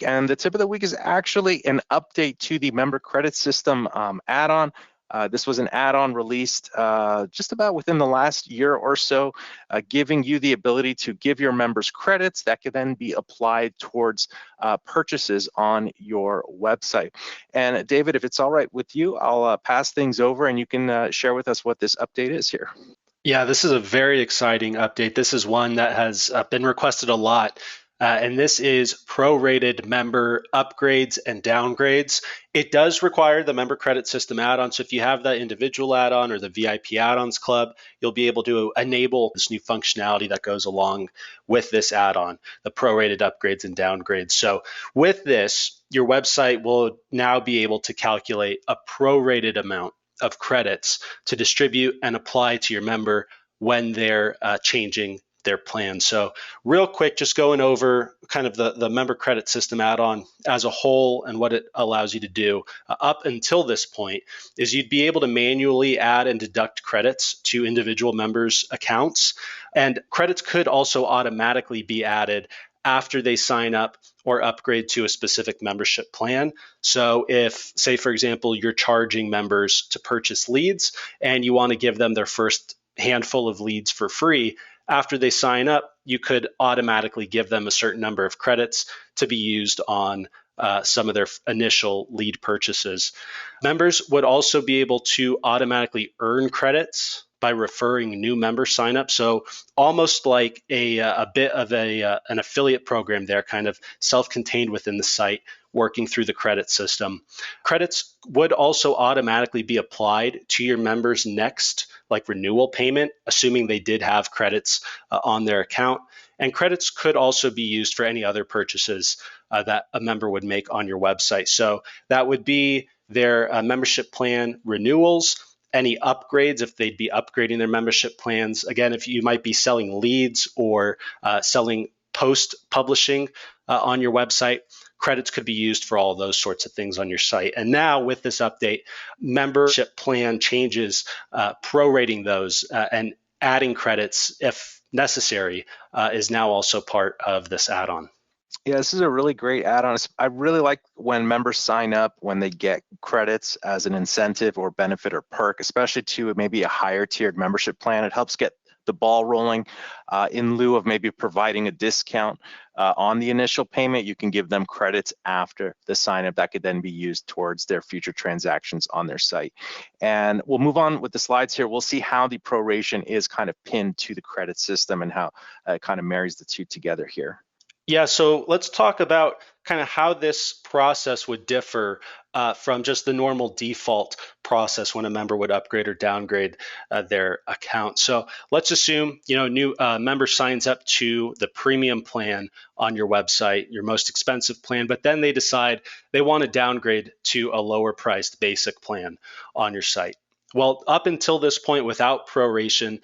And the tip of the week is actually an update to the member credit system add-on. This was an add-on released just about within the last year or so, giving you the ability to give your members credits that could then be applied towards purchases on your website. And David, if it's all right with you, I'll pass things over and you can share with us what this update is here. Yeah, this is a very exciting update. This is one that has been requested a lot. And this is prorated member upgrades and downgrades. It does require the member credit system add-on. So if you have that individual add-on or the VIP add-ons club, you'll be able to enable this new functionality that goes along with this add-on, the prorated upgrades and downgrades. So with this, your website will now be able to calculate a prorated amount of credits to distribute and apply to your member when they're changing their plan. So real quick, just going over kind of the member credit system add-on as a whole and what it allows you to do up until this point is you'd be able to manually add and deduct credits to individual members' accounts. And credits could also automatically be added after they sign up or upgrade to a specific membership plan. So if, say, for example, you're charging members to purchase leads and you want to give them their first handful of leads for free, after they sign up, you could automatically give them a certain number of credits to be used on some of their initial lead purchases. Members would also be able to automatically earn credits by referring new member sign up. So almost like a bit of an affiliate program there, kind of self-contained within the site, working through the credit system. Credits would also automatically be applied to your members' next renewal payment, assuming they did have credits on their account. And credits could also be used for any other purchases that a member would make on your website. So that would be their membership plan renewals, any upgrades if they'd be upgrading their membership plans. Again, if you might be selling leads or selling post publishing on your website, credits could be used for all those sorts of things on your site. And now with this update, membership plan changes, prorating those and adding credits if necessary is now also part of this add-on. Yeah, this is a really great add-on. I really like when members sign up, when they get credits as an incentive or benefit or perk, especially to maybe a higher tiered membership plan. It helps get the ball rolling in lieu of maybe providing a discount on the initial payment. You can give them credits after the sign up that could then be used towards their future transactions on their site. And we'll move on with the slides here. We'll see how the proration is kind of pinned to the credit system and how it kind of marries the two together here. Yeah, so let's talk about kind of how this process would differ from just the normal default process when a member would upgrade or downgrade their account. So let's assume new member signs up to the premium plan on your website, your most expensive plan, but then they decide they want to downgrade to a lower priced basic plan on your site. Well, up until this point, without proration,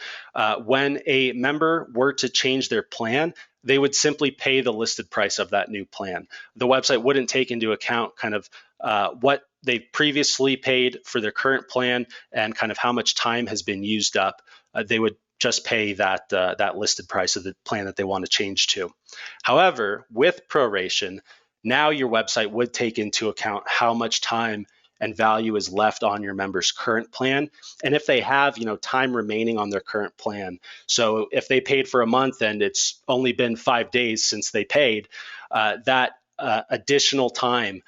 when a member were to change their plan, they would simply pay the listed price of that new plan. The website wouldn't take into account kind of what they previously paid for their current plan and kind of how much time has been used up. They would just pay that listed price of the plan that they want to change to. However, with proration, now your website would take into account how much time and value is left on your member's current plan. And if they have, time remaining on their current plan. So if they paid for a month and it's only been 5 days since they paid, that additional time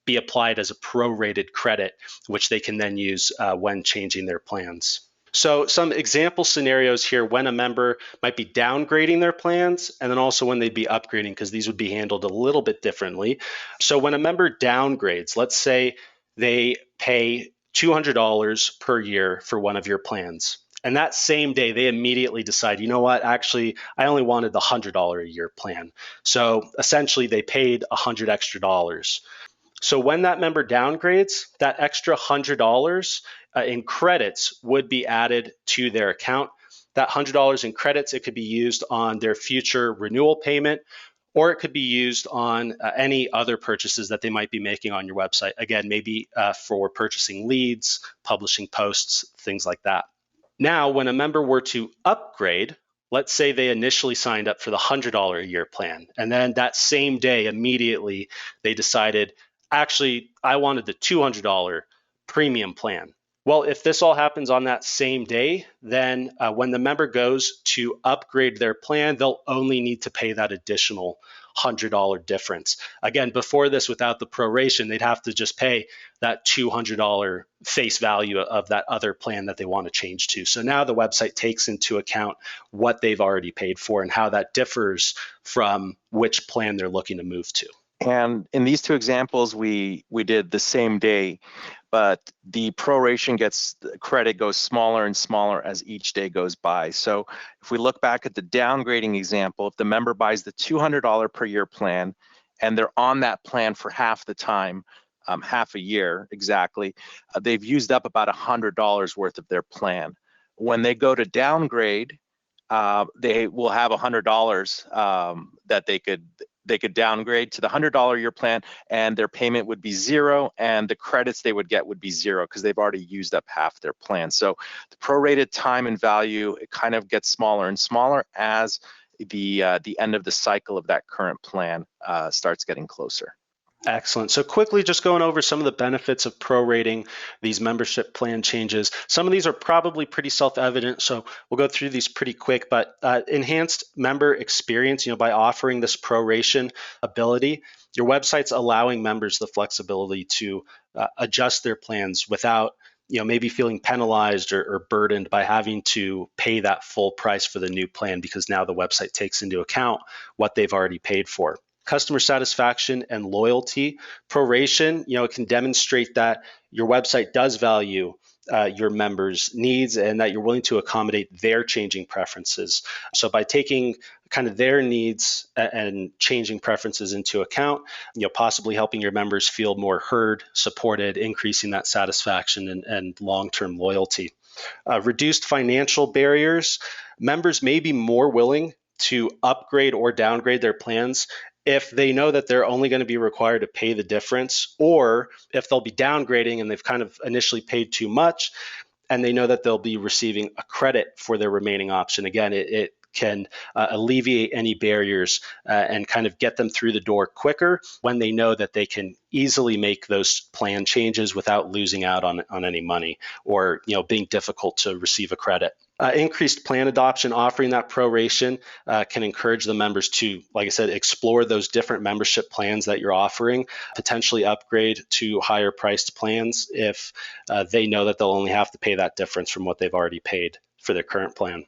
be applied as a prorated credit, which they can then use when changing their plans. So some example scenarios here when a member might be downgrading their plans and then also when they'd be upgrading, because these would be handled a little bit differently. So when a member downgrades, let's say they pay $200 per year for one of your plans. And that same day, they immediately decide, you know what, actually, I only wanted the $100 a year plan. So essentially, they paid $100 extra. So when that member downgrades, that extra $100 in credits would be added to their account. That $100 in credits, it could be used on their future renewal payment, or it could be used on any other purchases that they might be making on your website. Again, maybe for purchasing leads, publishing posts, things like that. Now, when a member were to upgrade, let's say they initially signed up for the $100 a year plan, and then that same day, immediately, they decided, actually, I wanted the $200 premium plan. Well, if this all happens on that same day, then when the member goes to upgrade their plan, they'll only need to pay that additional $100 difference. Again, before this, without the proration, they'd have to just pay that $200 face value of that other plan that they want to change to. So now the website takes into account what they've already paid for and how that differs from which plan they're looking to move to. And in these two examples, we did the same day, but the proration credit goes smaller and smaller as each day goes by. So if we look back at the downgrading example, if the member buys the $200 per year plan and they're on that plan for half the time, half a year exactly, they've used up about $100 worth of their plan. When they go to downgrade, they will have $100 that they could downgrade to the $100 year plan, and their payment would be zero, and the credits they would get would be zero because they've already used up half their plan. So the prorated time and value, it kind of gets smaller and smaller as the end of the cycle of that current plan starts getting closer. Excellent. So quickly, just going over some of the benefits of prorating these membership plan changes. Some of these are probably pretty self-evident, so we'll go through these pretty quick, but enhanced member experience, by offering this proration ability, your website's allowing members the flexibility to adjust their plans without maybe feeling penalized or burdened by having to pay that full price for the new plan, because now the website takes into account what they've already paid for. Customer satisfaction and loyalty. Proration, it can demonstrate that your website does value your members' needs and that you're willing to accommodate their changing preferences. So by taking kind of their needs and changing preferences into account, possibly helping your members feel more heard, supported, increasing that satisfaction and long-term loyalty. Reduced financial barriers. Members may be more willing to upgrade or downgrade their plans if they know that they're only going to be required to pay the difference, or if they'll be downgrading and they've kind of initially paid too much and they know that they'll be receiving a credit for their remaining option. Again, it can alleviate any barriers and kind of get them through the door quicker when they know that they can easily make those plan changes without losing out on any money or being difficult to receive a credit. Increased plan adoption, offering that proration can encourage the members to, like I said, explore those different membership plans that you're offering, potentially upgrade to higher priced plans if they know that they'll only have to pay that difference from what they've already paid for their current plan.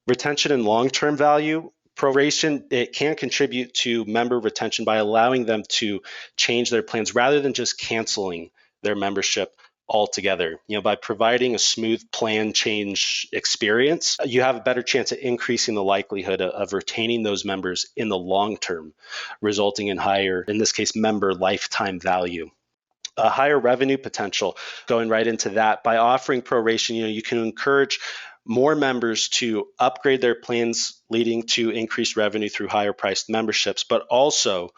Retention and long-term value. Proration, it can contribute to member retention by allowing them to change their plans rather than just canceling their membership altogether. By providing a smooth plan change experience, you have a better chance at increasing the likelihood of retaining those members in the long term, resulting in higher, in this case, member lifetime value. A higher revenue potential, going right into that. By offering proration, you can encourage more members to upgrade their plans, leading to increased revenue through higher priced memberships, but also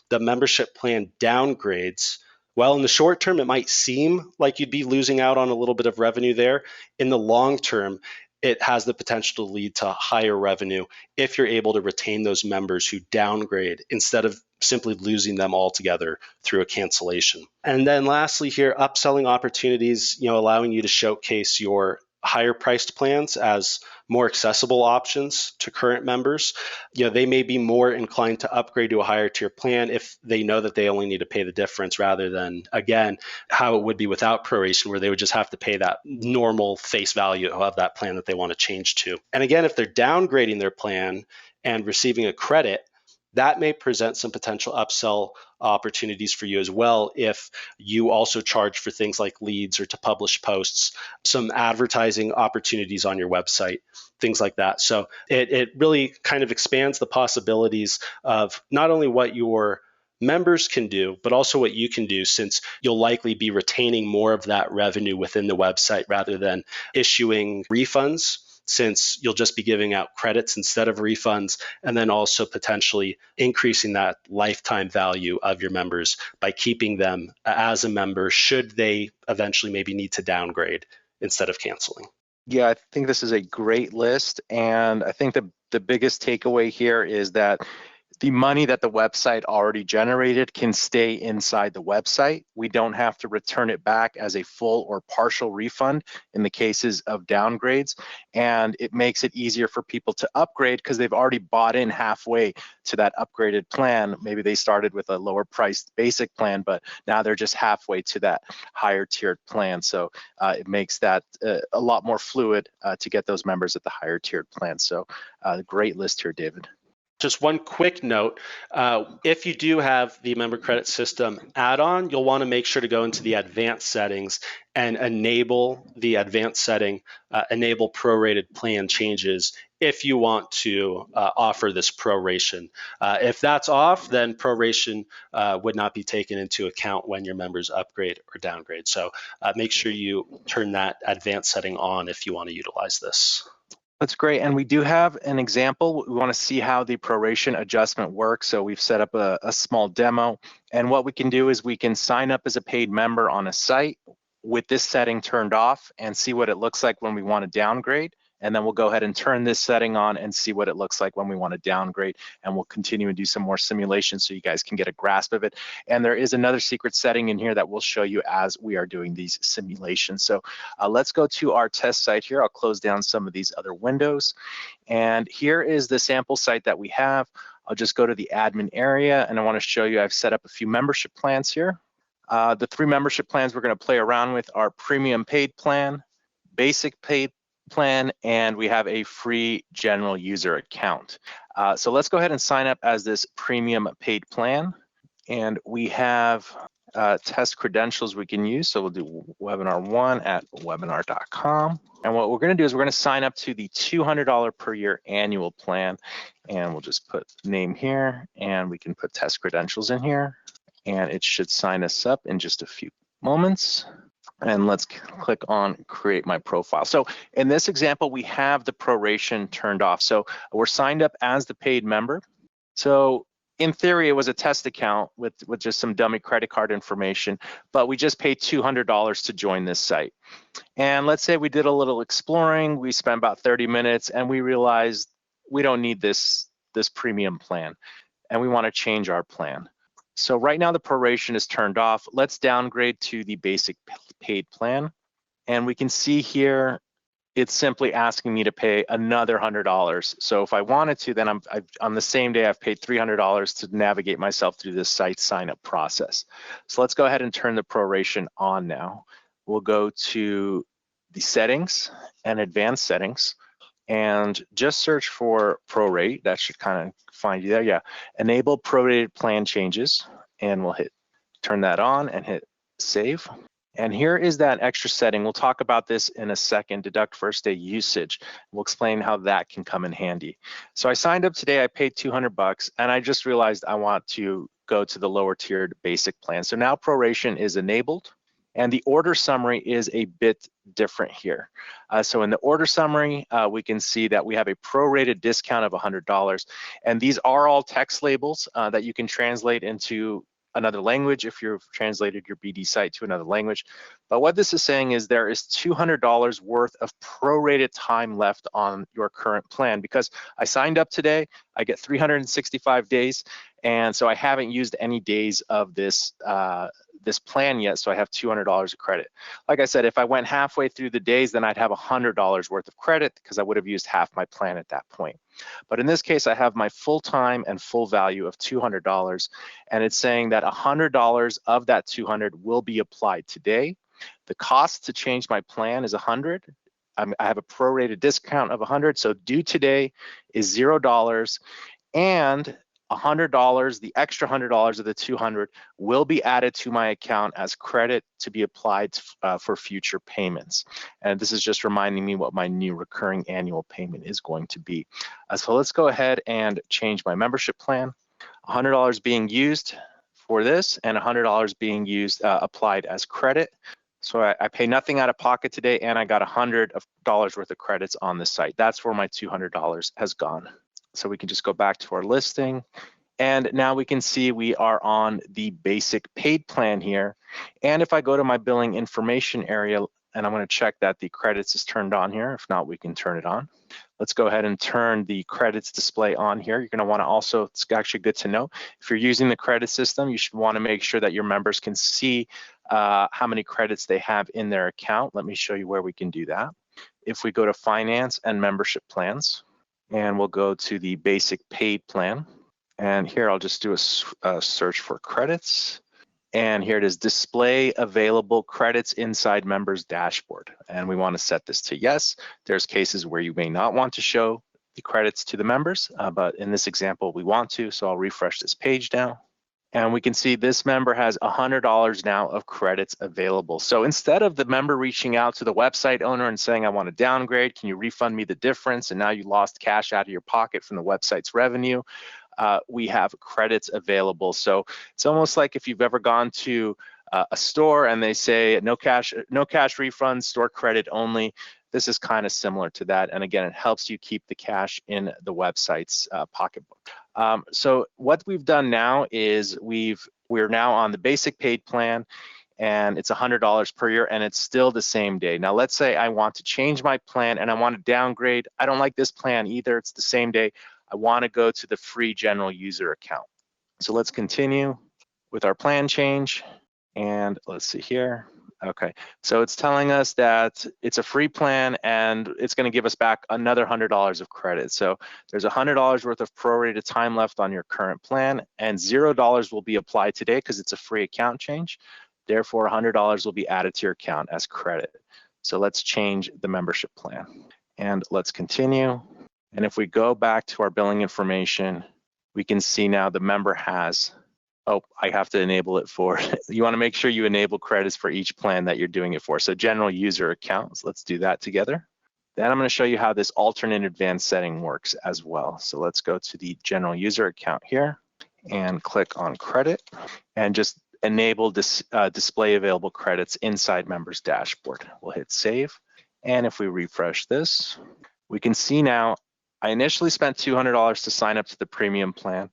the membership plan downgrades. Well, in the short term, it might seem like you'd be losing out on a little bit of revenue there. In the long term, it has the potential to lead to higher revenue if you're able to retain those members who downgrade instead of simply losing them altogether through a cancellation. And then lastly here, upselling opportunities, allowing you to showcase your higher priced plans as more accessible options to current members. They may be more inclined to upgrade to a higher tier plan if they know that they only need to pay the difference rather than, again, how it would be without proration, where they would just have to pay that normal face value of that plan that they want to change to. And again, if they're downgrading their plan and receiving a credit, that may present some potential upsell opportunities for you as well if you also charge for things like leads or to publish posts, some advertising opportunities on your website, things like that. So it really kind of expands the possibilities of not only what your members can do, but also what you can do, since you'll likely be retaining more of that revenue within the website rather than issuing refunds, since you'll just be giving out credits instead of refunds, and then also potentially increasing that lifetime value of your members by keeping them as a member should they eventually maybe need to downgrade instead of canceling. Yeah, I think this is a great list. And I think the biggest takeaway here is that the money that the website already generated can stay inside the website. We don't have to return it back as a full or partial refund in the cases of downgrades. And it makes it easier for people to upgrade because they've already bought in halfway to that upgraded plan. Maybe they started with a lower priced basic plan, but now they're just halfway to that higher tiered plan. So it makes that a lot more fluid to get those members at the higher tiered plan. So great list here, David. Just one quick note, if you do have the member credit system add-on, you'll want to make sure to go into the advanced settings and enable the advanced setting, enable prorated plan changes if you want to offer this proration. If that's off, then proration would not be taken into account when your members upgrade or downgrade. So make sure you turn that advanced setting on if you want to utilize this. That's great. And we do have an example. We want to see how the proration adjustment works. So we've set up a small demo. And what we can do is we can sign up as a paid member on a site with this setting turned off and see what it looks like when we want to downgrade. And then we'll go ahead and turn this setting on and see what it looks like when we want to downgrade. And we'll continue and do some more simulations so you guys can get a grasp of it. And there is another secret setting in here that we'll show you as we are doing these simulations. So let's go to our test site here. I'll close down some of these other windows. And here is the sample site that we have. I'll just go to the admin area and I want to show you I've set up a few membership plans here. The 3 membership plans we're going to play around with are premium paid plan, basic paid plan, and we have a free general user account. So let's go ahead and sign up as this premium paid plan. And we have test credentials we can use. So we'll do webinar1@webinar.com. And what we're going to do is we're going to sign up to the $200 per year annual plan. And we'll just put name here and we can put test credentials in here. And it should sign us up in just a few moments. And let's click on create my profile. So in this example, we have the proration turned off. So we're signed up as the paid member. So in theory, it was a test account with just some dummy credit card information, but we just paid $200 to join this site. And let's say we did a little exploring, we spent about 30 minutes and we realized we don't need this premium plan and we want to change our plan. So right now the proration is turned off. Let's downgrade to the basic paid plan. And we can see here, it's simply asking me to pay another $100. So if I wanted to, then on the same day, I've paid $300 to navigate myself through this site sign up process. So let's go ahead and turn the proration on now. We'll go to the settings and advanced settings and just search for prorate. That should kind of find you there. Yeah, enable prorated plan changes and we'll turn that on and hit save. And here is that extra setting. We'll talk about this in a second, deduct first day usage. We'll explain how that can come in handy. So I signed up today, I paid $200 and I just realized I want to go to the lower tiered basic plan. So now proration is enabled and the order summary is a bit different here. So in the order summary, we can see that we have a prorated discount of $100. And these are all text labels that you can translate into another language if you've translated your BD site to another language. But what this is saying is there is $200 worth of prorated time left on your current plan. Because I signed up today, I get 365 days. And so I haven't used any days of this this plan yet, so I have $200 of credit. Like I said, if I went halfway through the days, then I'd have $100 worth of credit because I would have used half my plan at that point. But in this case, I have my full time and full value of $200, and it's saying that $100 of that $200 will be applied today. The cost to change my plan is $100. I have a prorated discount of $100, so due today is $0, and $100, the extra $100 of the $200 will be added to my account as credit to be applied for future payments. And this is just reminding me what my new recurring annual payment is going to be. So let's go ahead and change my membership plan. $100 being used for this and $100 being used applied as credit. So I pay nothing out of pocket today and I got $100 worth of credits on the site. That's where my $200 has gone. So we can just go back to our listing. And now we can see we are on the basic paid plan here. And if I go to my billing information area, and I'm going to check that the credits is turned on here. If not, we can turn it on. Let's go ahead and turn the credits display on here. You're going to want to also, it's actually good to know, if you're using the credit system, you should want to make sure that your members can see how many credits they have in their account. Let me show you where we can do that. If we go to Finance and Membership Plans, and we'll go to the Basic Paid Plan, and here I'll just do a search for credits. And here it is, display available credits inside members dashboard. And we want to set this to yes. There's cases where you may not want to show the credits to the members, but in this example, we want to. So I'll refresh this page now. And we can see this member has $100 now of credits available. So instead of the member reaching out to the website owner and saying, I want to downgrade, can you refund me the difference? And now you lost cash out of your pocket from the website's revenue. We have credits available. So it's almost like if you've ever gone to a store and they say no cash refund, store credit only. This is kind of similar to that. And again, it helps you keep the cash in the website's pocketbook. So what we've done now is we're now on the basic paid plan, and it's $100 per year, and it's still the same day. Now, let's say I want to change my plan and I want to downgrade. I don't like this plan either. It's the same day. I want to go to the free general user account. So let's continue with our plan change. And let's see here. Okay, so it's telling us that it's a free plan and it's going to give us back another $100 of credit. So there's $100 worth of prorated time left on your current plan, and $0 will be applied today because it's a free account change. Therefore, $100 will be added to your account as credit. So let's change the membership plan and let's continue. And if we go back to our billing information, we can see now the member has, oh, I have to enable it for, you want to make sure you enable credits for each plan that you're doing it for. So general user accounts, let's do that together. Then I'm going to show you how this alternate advanced setting works as well. So let's go to the general user account here and click on credit and just enable this display available credits inside members dashboard. We'll hit save. And if we refresh this, we can see now I initially spent $200 to sign up to the premium plan.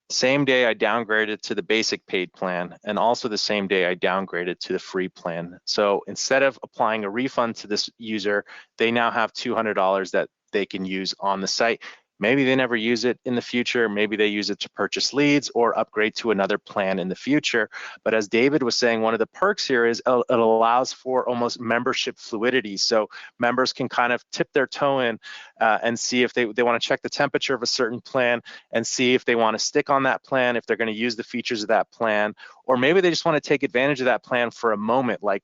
Same day I downgraded to the basic paid plan, and also the same day I downgraded to the free plan. So instead of applying a refund to this user, they now have $200 that they can use on the site. Maybe they never use it in the future. Maybe they use it to purchase leads or upgrade to another plan in the future. But as David was saying, one of the perks here is it allows for almost membership fluidity. So members can kind of tip their toe in and see if they want to check the temperature of a certain plan and see if they want to stick on that plan, if they're going to use the features of that plan, or maybe they just want to take advantage of that plan for a moment. Like,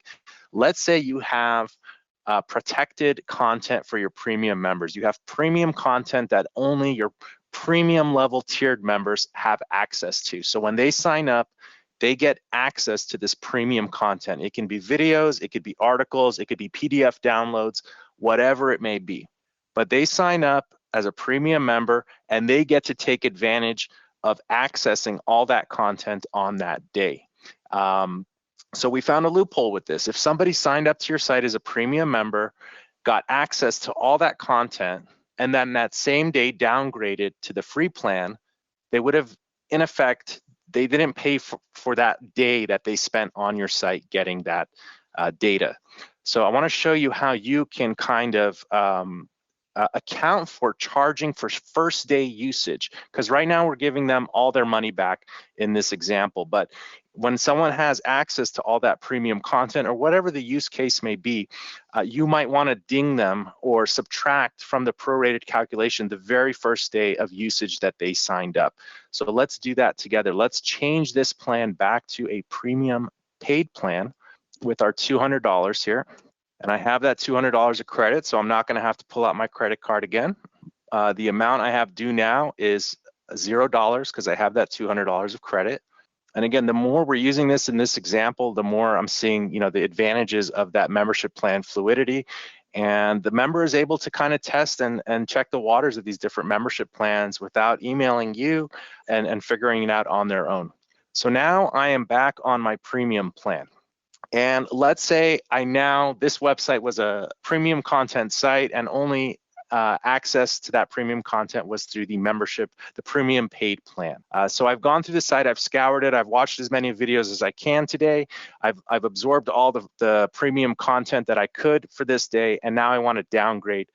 let's say you have protected content for your premium members. You have premium content that only your premium level tiered members have access to. So when they sign up, they get access to this premium content. It can be videos, it could be articles, it could be PDF downloads, whatever it may be. But they sign up as a premium member and they get to take advantage of accessing all that content on that day. So we found a loophole with this. If somebody signed up to your site as a premium member, got access to all that content, and then that same day downgraded to the free plan, they would have, in effect, they didn't pay for that day that they spent on your site getting that data. So I want to show you how you can kind of account for charging for first day usage, because right now we're giving them all their money back in this example. But when someone has access to all that premium content or whatever the use case may be, you might want to ding them or subtract from the prorated calculation the very first day of usage that they signed up. So let's do that together. Let's change this plan back to a premium paid plan with our $200 here. And I have that $200 of credit, so I'm not going to have to pull out my credit card again. The amount I have due now is $0 because I have that $200 of credit. And again, the more we're using this in this example, the more I'm seeing, the advantages of that membership plan fluidity. And the member is able to kind of test and check the waters of these different membership plans without emailing you and figuring it out on their own. So now I am back on my premium plan. And let's say this website was a premium content site and only access to that premium content was through the membership, the premium paid plan. So I've gone through the site, I've scoured it, I've watched as many videos as I can today. I've absorbed all the premium content that I could for this day, and now I want to downgrade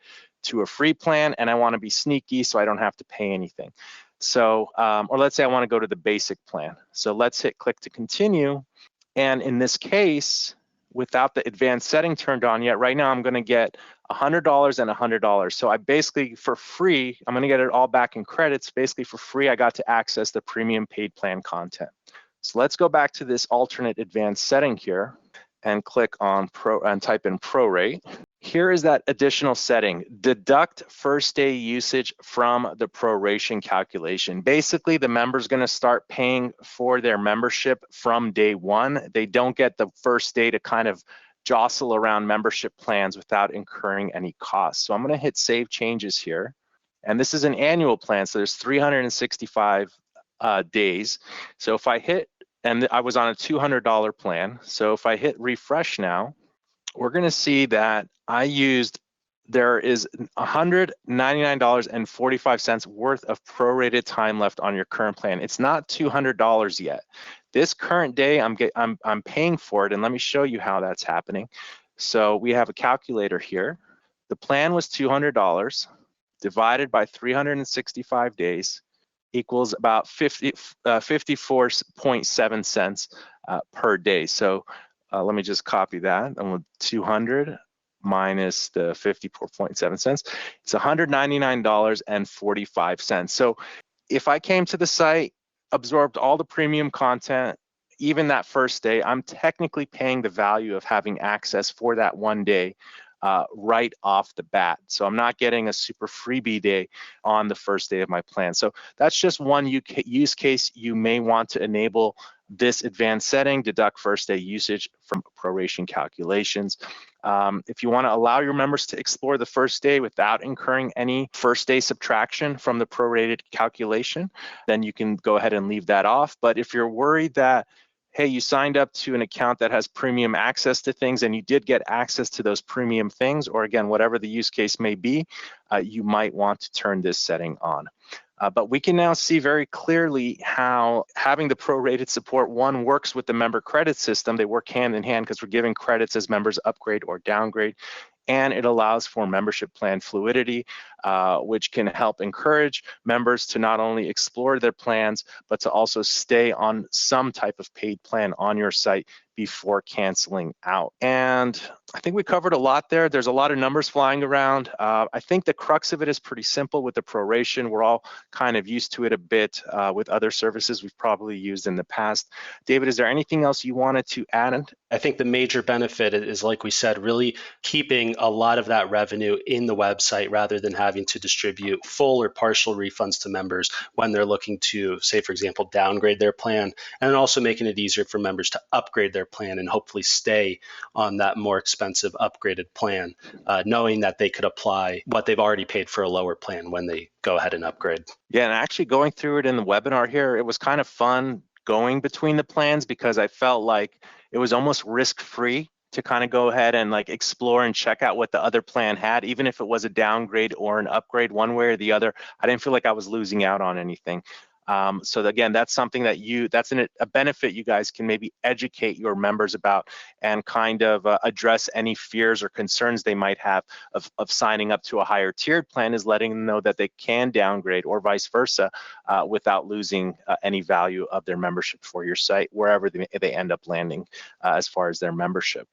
to a free plan, and I want to be sneaky so I don't have to pay anything. So, or let's say I want to go to the basic plan. So let's hit click to continue. And in this case, without the advanced setting turned on yet, right now I'm going to get $100 and $100. So I basically, for free, I'm going to get it all back in credits. Basically for free, I got to access the premium paid plan content. So let's go back to this alternate advanced setting here and click on and type in prorate. Here is that additional setting, deduct first day usage from the proration calculation. Basically, the member's gonna start paying for their membership from day one. They don't get the first day to kind of jostle around membership plans without incurring any costs. So I'm gonna hit save changes here. And this is an annual plan, so there's 365 days. So if I hit, and I was on a $200 plan, so if I hit refresh now, we're gonna see that there is $199.45 worth of prorated time left on your current plan. It's not $200 yet. This current day, I'm paying for it, and let me show you how that's happening. So we have a calculator here. The plan was $200 divided by 365 days equals about 54.7 cents per day. So let me just copy that. I'm with 200 minus the 54.7 cents. It's $199.45. So if I came to the site, absorbed all the premium content, even that first day, I'm technically paying the value of having access for that one day right off the bat. So I'm not getting a super freebie day on the first day of my plan. So that's just one use case. You may want to enable this advanced setting, deduct first day usage from proration calculations. If you want to allow your members to explore the first day without incurring any first day subtraction from the prorated calculation, then you can go ahead and leave that off. But if you're worried that, hey, you signed up to an account that has premium access to things and you did get access to those premium things, or again, whatever the use case may be, you might want to turn this setting on. But we can now see very clearly how having the prorated support, one, works with the member credit system. They work hand in hand because we're giving credits as members upgrade or downgrade. And it allows for membership plan fluidity, which can help encourage members to not only explore their plans, but to also stay on some type of paid plan on your site before canceling out. And I think we covered a lot there. There's a lot of numbers flying around. I think the crux of it is pretty simple with the proration. We're all kind of used to it a bit with other services we've probably used in the past. David, is there anything else you wanted to add? I think the major benefit is, like we said, really keeping a lot of that revenue in the website rather than having to distribute full or partial refunds to members when they're looking to, say, for example, downgrade their plan, and also making it easier for members to upgrade their plan and hopefully stay on that more expensive upgraded plan, knowing that they could apply what they've already paid for a lower plan when they go ahead and upgrade. Yeah, and actually going through it in the webinar here, it was kind of fun going between the plans because I felt like it was almost risk-free to kind of go ahead and like explore and check out what the other plan had, even if it was a downgrade or an upgrade one way or the other. I didn't feel like I was losing out on anything. So again, that's something that that's a benefit you guys can maybe educate your members about and kind of address any fears or concerns they might have of signing up to a higher tiered plan, is letting them know that they can downgrade or vice versa without losing any value of their membership for your site, wherever they end up landing as far as their membership.